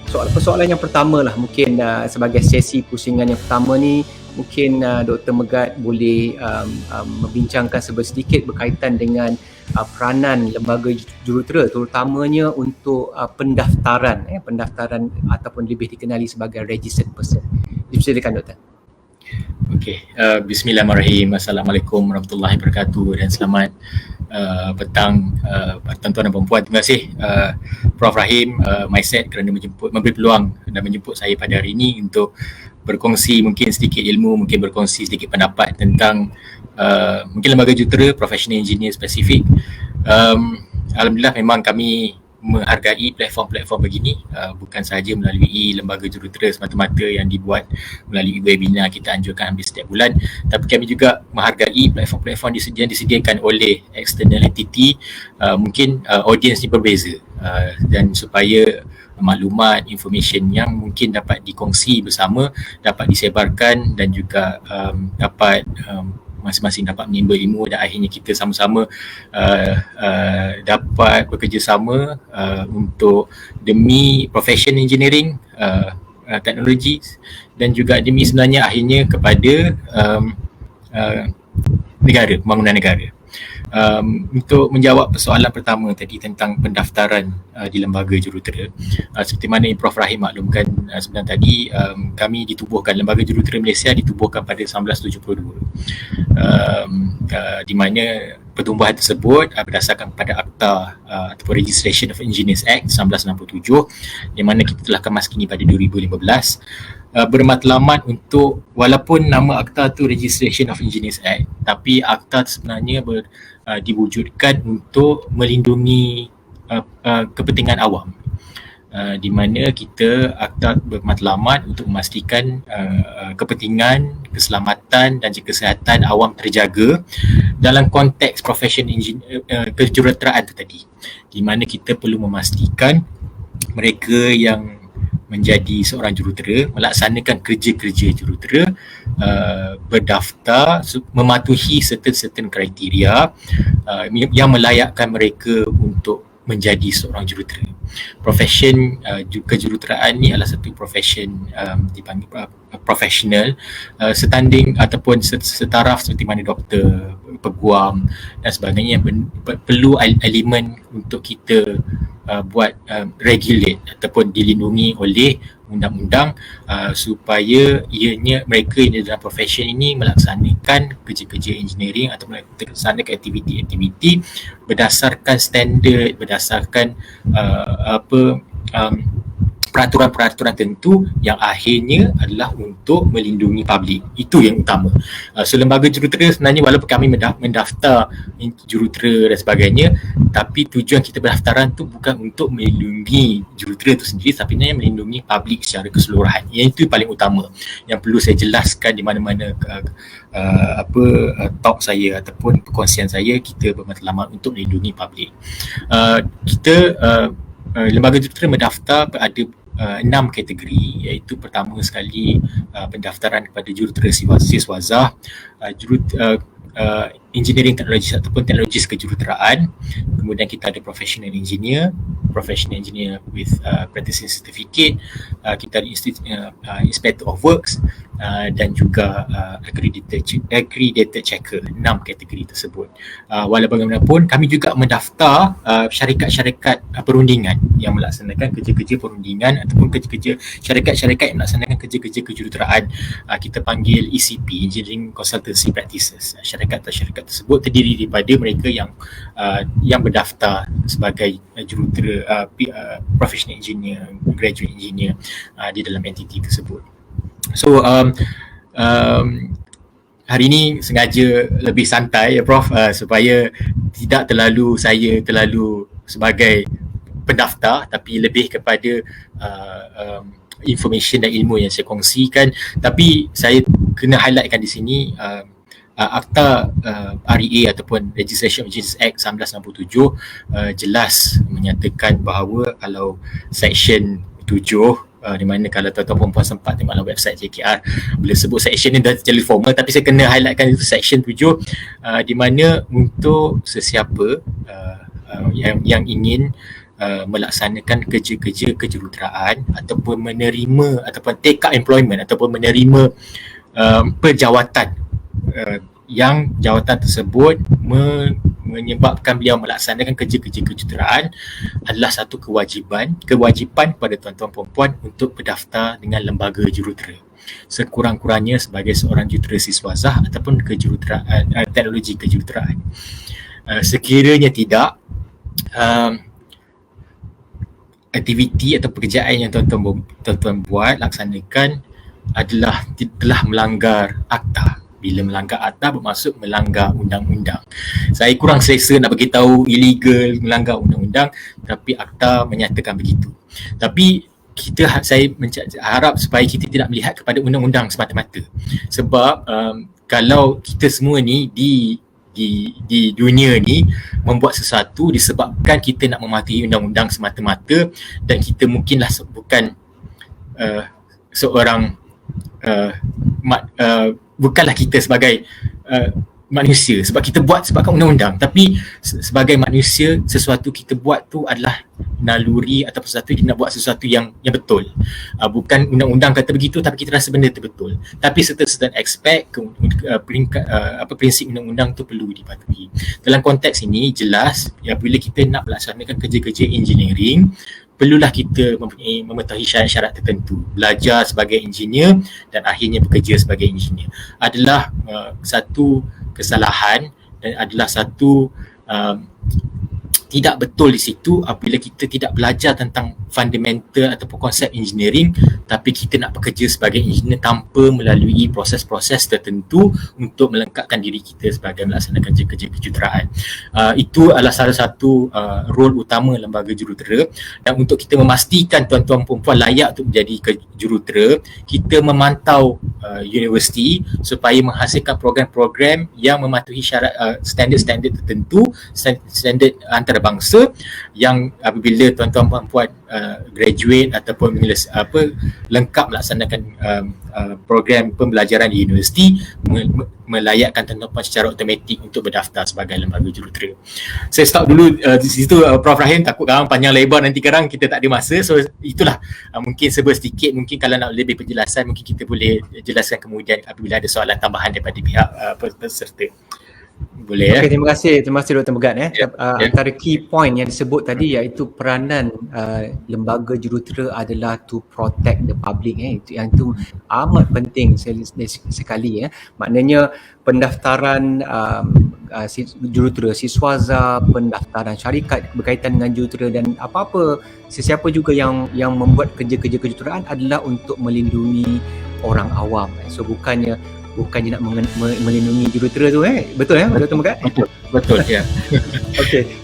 Persoalan yang pertama lah mungkin sebagai sesi pusingan yang pertama ni mungkin Dr. Megat boleh membincangkan sedikit berkaitan dengan peranan lembaga jurutera terutamanya untuk pendaftaran ataupun lebih dikenali sebagai registered person. Silakan Doktor. Okey, bismillahirrahmanirrahim. Assalamualaikum warahmatullahi wabarakatuh dan selamat petang tuan-tuan dan puan. Terima kasih Prof Rahim, MySet kerana memberi peluang dan menjemput saya pada hari ini untuk berkongsi mungkin sedikit ilmu, mungkin berkongsi sedikit pendapat tentang mungkin lembaga jurutera professional engineer spesifik. Alhamdulillah memang kami menghargai platform-platform begini, bukan sahaja melalui lembaga jurutera semata-mata yang dibuat melalui webinar kita anjurkan hampir setiap bulan, tapi kami juga menghargai platform-platform yang disediakan oleh external entity, mungkin audience ni berbeza, dan supaya maklumat, information yang mungkin dapat dikongsi bersama, dapat disebarkan dan juga dapat masing-masing dapat menimba ilmu dan akhirnya kita sama-sama dapat bekerjasama untuk demi profession engineering, teknologi dan juga demi sebenarnya akhirnya kepada negara, pembangunan negara. Untuk menjawab persoalan pertama tadi tentang pendaftaran di lembaga jurutera, seperti mana yang Prof Rahim maklumkan sebenarnya tadi, kami ditubuhkan, lembaga jurutera Malaysia ditubuhkan pada 1972, di mana pertumbuhan tersebut berdasarkan pada Akta ataupun Registration of Engineers Act 1967, di mana kita telah kemas kini pada 2015, bermatlamat untuk, walaupun nama akta tu Registration of Engineers Act, tapi akta sebenarnya diwujudkan untuk melindungi kepentingan awam, di mana kita akta bermatlamat untuk memastikan kepentingan, keselamatan dan juga kesihatan awam terjaga dalam konteks profession kejuruteraan itu tadi, di mana kita perlu memastikan mereka yang menjadi seorang jurutera, melaksanakan kerja-kerja jurutera, berdaftar, mematuhi certain kriteria yang melayakkan mereka untuk menjadi seorang jurutera. Profession kejuruteraan ni adalah satu profession dipanggil profesional, setanding ataupun setaraf seperti mana doktor, peguam dan sebagainya, yang perlu elemen untuk kita buat regulate ataupun dilindungi oleh undang-undang, supaya mereka yang dalam profession ini melaksanakan kerja-kerja engineering atau melaksanakan aktiviti-aktiviti berdasarkan standard, berdasarkan peraturan-peraturan tentu yang akhirnya adalah untuk melindungi publik. Itu yang utama. So lembaga jurutera sebenarnya, walaupun kami mendaftar jurutera dan sebagainya, tapi tujuan kita pendaftaran tu bukan untuk melindungi jurutera itu sendiri, tapi sebenarnya melindungi publik secara keseluruhan. Yang itu paling utama yang perlu saya jelaskan di mana-mana talk saya ataupun perkongsian saya. Kita bermatlamat untuk melindungi publik. Lembaga jurutera mendaftar pada 6 kategori, iaitu pertama sekali pendaftaran kepada jurutera siswazah, engineering teknologi ataupun teknologis kejuruteraan. Kemudian kita ada professional engineer with practicing certificate, kita ada inspector of works, dan juga accredited checker. 6 kategori tersebut. Walau bagaimanapun kami juga mendaftar syarikat-syarikat perundingan yang melaksanakan kerja-kerja perundingan ataupun kerja-kerja syarikat-syarikat yang melaksanakan kerja-kerja kejuruteraan. Kita panggil ECP, Engineering Consultancy Practices. Syarikat tersebut terdiri daripada mereka yang berdaftar sebagai jurutera, professional engineer, graduate engineer di dalam entiti tersebut. So hari ini sengaja lebih santai ya Prof, supaya tidak saya terlalu sebagai pendaftar, tapi lebih kepada information dan ilmu yang saya kongsikan. Tapi saya kena highlightkan di sini Akta REA ataupun Registration of Engineers Act 1967 jelas menyatakan bahawa kalau Section 7, di mana kalau tuan-tuan perempuan sempat tengoklah website JKR, bila sebut section ni dah jadi formal, tapi saya kena highlightkan itu Section 7, di mana untuk sesiapa yang ingin melaksanakan kerja-kerja kejuruteraan ataupun menerima ataupun take up employment ataupun menerima perjawatan yang jawatan tersebut menyebabkan beliau melaksanakan kerja-kerja kejuruteraan adalah satu kewajipan kepada tuan-tuan perempuan untuk berdaftar dengan lembaga jurutera. Sekurang-kurangnya sebagai seorang jurutera siswazah ataupun kejuruteraan teknologi kejuruteraan. Sekiranya tidak, aktiviti atau pekerjaan yang tuan-tuan buat, laksanakan adalah telah melanggar akta. Bila melanggar akta bermaksud melanggar undang-undang. Saya kurang selesa nak beritahu illegal, melanggar undang-undang, tapi akta menyatakan begitu. Tapi saya harap supaya kita tidak melihat kepada undang-undang semata-mata. Sebab kalau kita semua ni di dunia ni membuat sesuatu disebabkan kita nak mematuhi undang-undang semata-mata, dan kita mungkinlah bukan seorang bukanlah kita sebagai manusia sebab kita buat sebabkan undang-undang, tapi sebagai manusia sesuatu kita buat tu adalah naluri ataupun sesuatu kita nak buat sesuatu yang betul. Bukan undang-undang kata begitu tapi kita rasa benda tu betul. Tapi certain aspek prinsip undang-undang tu perlu dipatuhi. Dalam konteks ini jelas apabila kita nak melaksanakan kerja-kerja engineering, perlulah kita mengetahui syarat-syarat tertentu. Belajar sebagai engineer dan akhirnya bekerja sebagai engineer adalah satu kesalahan dan adalah satu tidak betul di situ apabila kita tidak belajar tentang fundamental ataupun konsep engineering, tapi kita nak bekerja sebagai engineer tanpa melalui proses-proses tertentu untuk melengkapkan diri kita sebagai melaksanakan kerja-kerja kejuruteraan. Itu adalah salah satu role utama lembaga jurutera, dan untuk kita memastikan tuan-tuan perempuan layak untuk menjadi jurutera, kita memantau universiti supaya menghasilkan program-program yang mematuhi syarat standard-standard tertentu, standard antarabangsa, yang apabila tuan-tuan perempuan graduate ataupun lengkap melaksanakan program pembelajaran di universiti, melayakkan tuan-tuan secara automatik untuk berdaftar sebagai lembaga jurutera. Saya stop dulu di situ, Prof Rahim, takut korang panjang lebar nanti sekarang kita tak ada masa. So itulah mungkin sedikit, mungkin kalau nak lebih penjelasan mungkin kita boleh jelaskan kemudian apabila ada soalan tambahan daripada pihak peserta. Boleh. Okay, terima kasih Dr. Megat. Antara key point yang disebut tadi iaitu peranan lembaga jurutera adalah to protect the public. Itu amat penting sekali. Maknanya pendaftaran jurutera siswaza, pendaftaran syarikat berkaitan dengan jurutera dan apa-apa sesiapa juga yang membuat kerja-kerja kejuruteraan adalah untuk melindungi orang awam. So bukannya nak melindungi jurutera tu. Betul Dr. Megat? Betul ya. Okey.